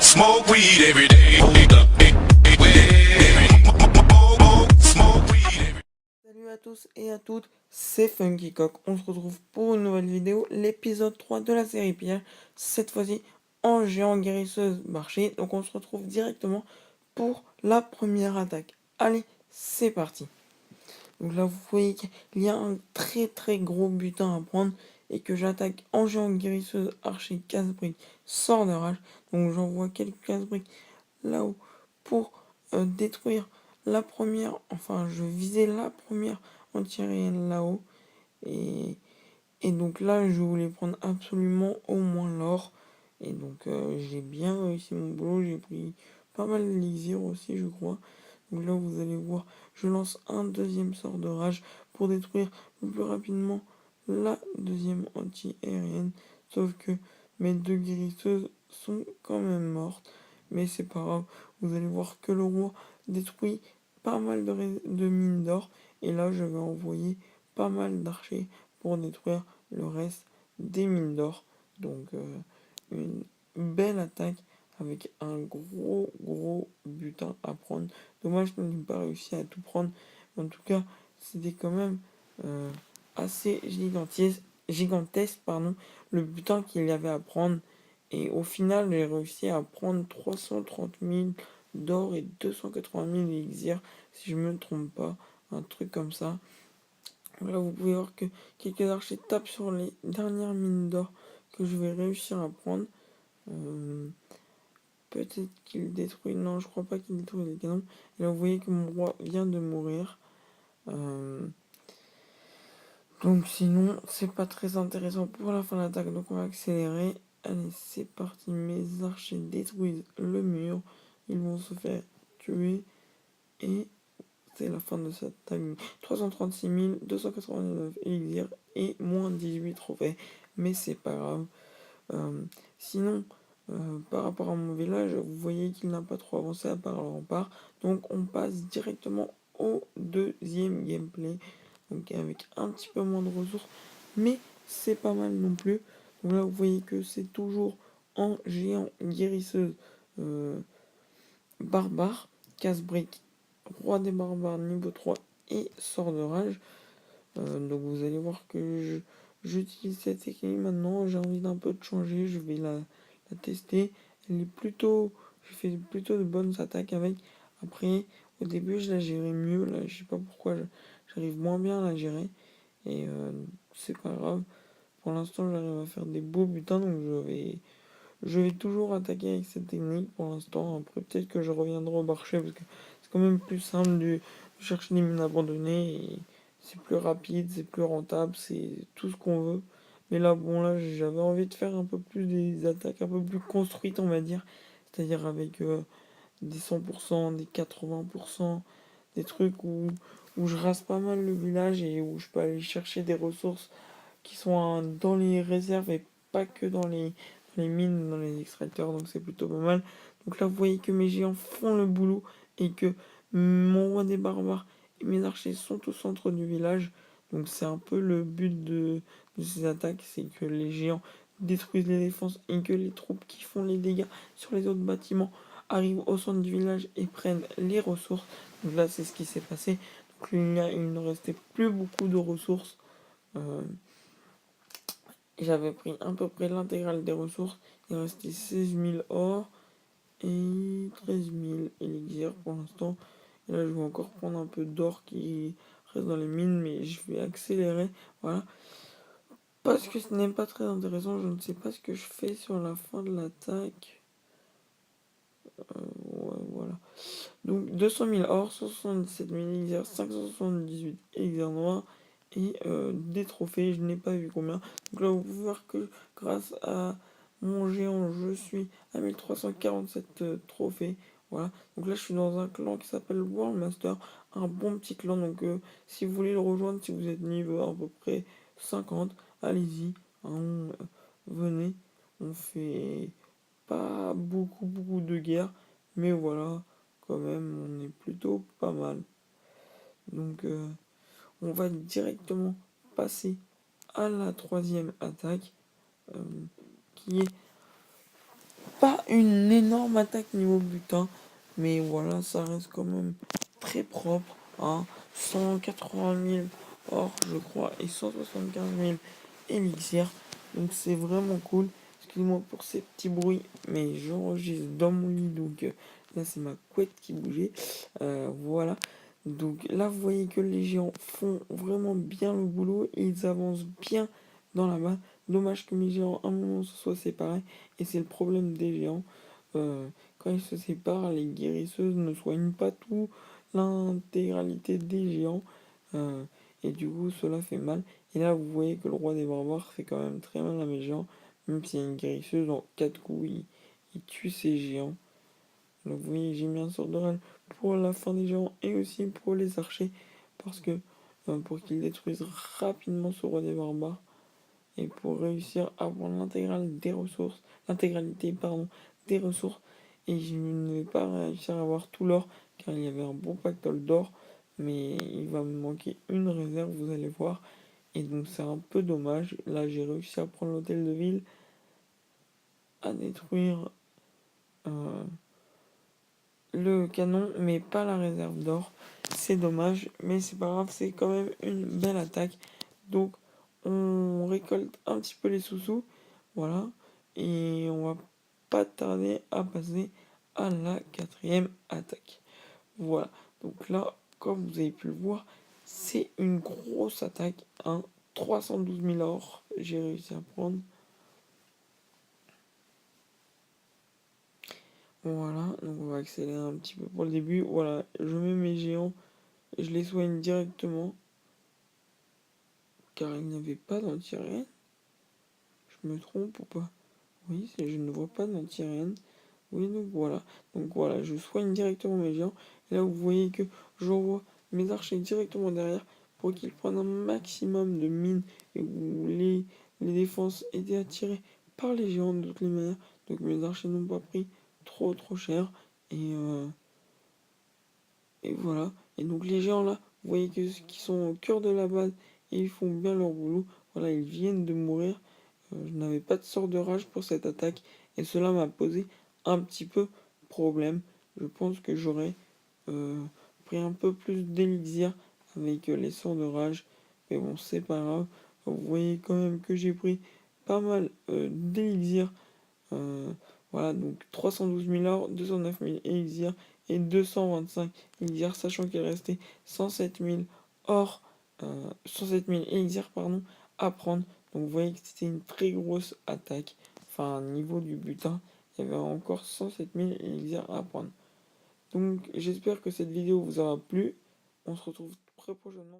Smoke weed every day. Salut à tous et à toutes, c'est Funky Cock. On se retrouve pour une nouvelle vidéo, l'épisode 3 de la série Pierre, cette fois-ci en géant guérisseuse marché. Donc on se retrouve directement pour la première attaque. Allez, c'est parti. Donc là vous voyez qu'il y a un très gros butin à prendre et que j'attaque en géant guérisseuse archer casse-brique sort de rage. Donc j'envoie quelques casse-briques là-haut pour détruire la première, enfin je visais la première anti-aérienne là-haut et, et donc là je voulais prendre absolument au moins l'or et donc j'ai bien réussi mon boulot, j'ai pris pas mal d'élixir aussi je crois. Donc là vous allez voir, je lance un deuxième sort de rage pour détruire le plus rapidement la deuxième anti-aérienne, sauf que mes deux guérisseuses sont quand même mortes, mais c'est pas grave, vous allez voir que le roi détruit pas mal de mines d'or, et là je vais envoyer pas mal d'archers pour détruire le reste des mines d'or. Donc une belle attaque avec un gros butin à prendre. Dommage qu'on n'ait pas réussi à tout prendre. En tout cas, c'était quand même assez gigantesque, le butin qu'il y avait à prendre. Et au final, j'ai réussi à prendre 330 000 d'or et 280 000 élixirs, si je me trompe pas, un truc comme ça. Là, vous pouvez voir que quelques archers tapent sur les dernières mines d'or que je vais réussir à prendre. Peut-être qu'il détruit... Non, je crois pas qu'il détruit les canons. Et là, vous voyez que mon roi vient de mourir. Donc sinon, c'est pas très intéressant pour la fin de l'attaque. Donc on va accélérer. Allez, c'est parti. Mes archers détruisent le mur. Ils vont se faire tuer. Et c'est la fin de cette attaque. 336 289 élixirs et moins 18 trophées. Mais c'est pas grave. Sinon, par rapport à mon village, vous voyez qu'il n'a pas trop avancé à part le rempart. Donc on passe directement au deuxième gameplay. Donc avec un petit peu moins de ressources. Mais c'est pas mal non plus. Donc là vous voyez que c'est toujours en géant guérisseuse barbare. Casse-brique, roi des barbares niveau 3 et sort de rage. Donc vous allez voir que j'utilise cette technique maintenant. J'ai envie d'un peu de changer. Je vais la tester. Elle est plutôt... Je fais plutôt de bonnes attaques avec. Après, au début, je la gérais mieux. Là, je sais pas pourquoi j'arrive moins bien à la gérer. Et c'est pas grave. Pour l'instant, j'arrive à faire des beaux butins. Donc je vais toujours attaquer avec cette technique pour l'instant. Après, peut-être que je reviendrai au marché. Parce que c'est quand même plus simple de chercher des mines abandonnées. Et c'est plus rapide, c'est plus rentable, c'est tout ce qu'on veut. Mais là, bon, là, j'avais envie de faire un peu plus des attaques un peu plus construites, on va dire. C'est-à-dire avec des 100%, des 80%, des trucs où je rase pas mal le village et où je peux aller chercher des ressources qui sont dans les réserves et pas que dans les mines, dans les extracteurs. Donc c'est plutôt pas mal. Donc là, vous voyez que mes géants font le boulot et que mon roi des barbares et mes archers sont au centre du village. Donc c'est un peu le but de ces attaques, c'est que les géants détruisent les défenses et que les troupes qui font les dégâts sur les autres bâtiments arrivent au centre du village et prennent les ressources. Donc là c'est ce qui s'est passé. Donc il ne restait plus beaucoup de ressources. J'avais pris à peu près l'intégrale des ressources. Il restait 16 000 or et 13 000 élixirs pour l'instant. Et là, je vais encore prendre un peu d'or qui reste dans les mines, mais je vais accélérer. Voilà. Parce que ce n'est pas très intéressant. Je ne sais pas ce que je fais sur la fin de l'attaque. Ouais, voilà. Donc 200 000 or, 177 000 élixirs, 578 élixirs noirs et des trophées. Je n'ai pas vu combien. Donc là, vous pouvez voir que grâce à mon géant, je suis à 1347 trophées. Voilà. Donc là, je suis dans un clan qui s'appelle World Master. Un bon petit clan. Donc si vous voulez le rejoindre, si vous êtes niveau à peu près 50, allez-y. Hein, venez. On fait pas beaucoup de guerre. Mais voilà, quand même, on est plutôt pas mal. Donc, on va directement passer à la troisième attaque, qui est pas une énorme attaque niveau butin, mais voilà, ça reste quand même très propre, hein. 180 000 or, je crois, et 175 000 élixir. Donc c'est vraiment cool. Excuse-moi pour ces petits bruits, mais j'enregistre dans mon lit, donc là c'est ma couette qui bougeait. Voilà. Donc là vous voyez que les géants font vraiment bien le boulot et ils avancent bien dans la main. Dommage que mes géants à un moment se soient séparés et c'est le problème des géants. Quand ils se séparent, les guérisseuses ne soignent pas tout l'intégralité des géants. Euh, et du coup cela fait mal. Et là vous voyez que le roi des barbares fait quand même très mal à mes géants. Même s'il y a une guérisseuse, en 4 coups il tue ces géants. Donc vous voyez, j'ai mis un sort de râle pour la fin des géants et aussi pour les archers. Parce que pour qu'ils détruisent rapidement ce roi des barbares. Et pour réussir à prendre l'intégralité des ressources. Et je ne vais pas réussir à avoir tout l'or car il y avait un bon pactole d'or. Mais il va me manquer une réserve, vous allez voir. Et donc c'est un peu dommage. Là j'ai réussi à prendre l'hôtel de ville, à détruire le canon, mais pas la réserve d'or. C'est dommage, mais c'est pas grave, c'est quand même une belle attaque. Donc on récolte un petit peu les sous-sous, voilà, et on va pas tarder à passer à la quatrième attaque. Voilà, donc là, comme vous avez pu le voir, c'est une grosse attaque, hein. 312 000 or, j'ai réussi à prendre. Voilà, donc on va accélérer un petit peu pour le début. Voilà, je mets mes géants, je les soigne directement, car il n'y avait pas d'anti-aérienne. Je me trompe ou pas? Oui, je ne vois pas d'anti-aérienne. Oui, donc voilà. Donc voilà, je soigne directement mes géants. Et là, vous voyez que j'envoie mes archers directement derrière pour qu'ils prennent un maximum de mines et où les défenses étaient attirées par les géants de toutes les manières. Donc mes archers n'ont pas pris trop cher. Et voilà. Et donc les géants là, vous voyez qu'ils sont au cœur de la base et ils font bien leur boulot. Voilà, ils viennent de mourir. Je n'avais pas de sort de rage pour cette attaque et cela m'a posé un petit peu problème. Je pense que j'aurais pris un peu plus d'élixir avec les sorts de rage. Mais bon, c'est pas grave. Vous voyez quand même que j'ai pris pas mal d'élixir. Voilà, donc 312 000 or, 209 000 élixir et 225 élixir, sachant qu'il restait 107 000 or, 107 000 élixir, pardon, à prendre. Donc vous voyez que c'était une très grosse attaque. Enfin, niveau du butin, il y avait encore 107 000 élixir à prendre. Donc j'espère que cette vidéo vous aura plu. On se retrouve très prochainement.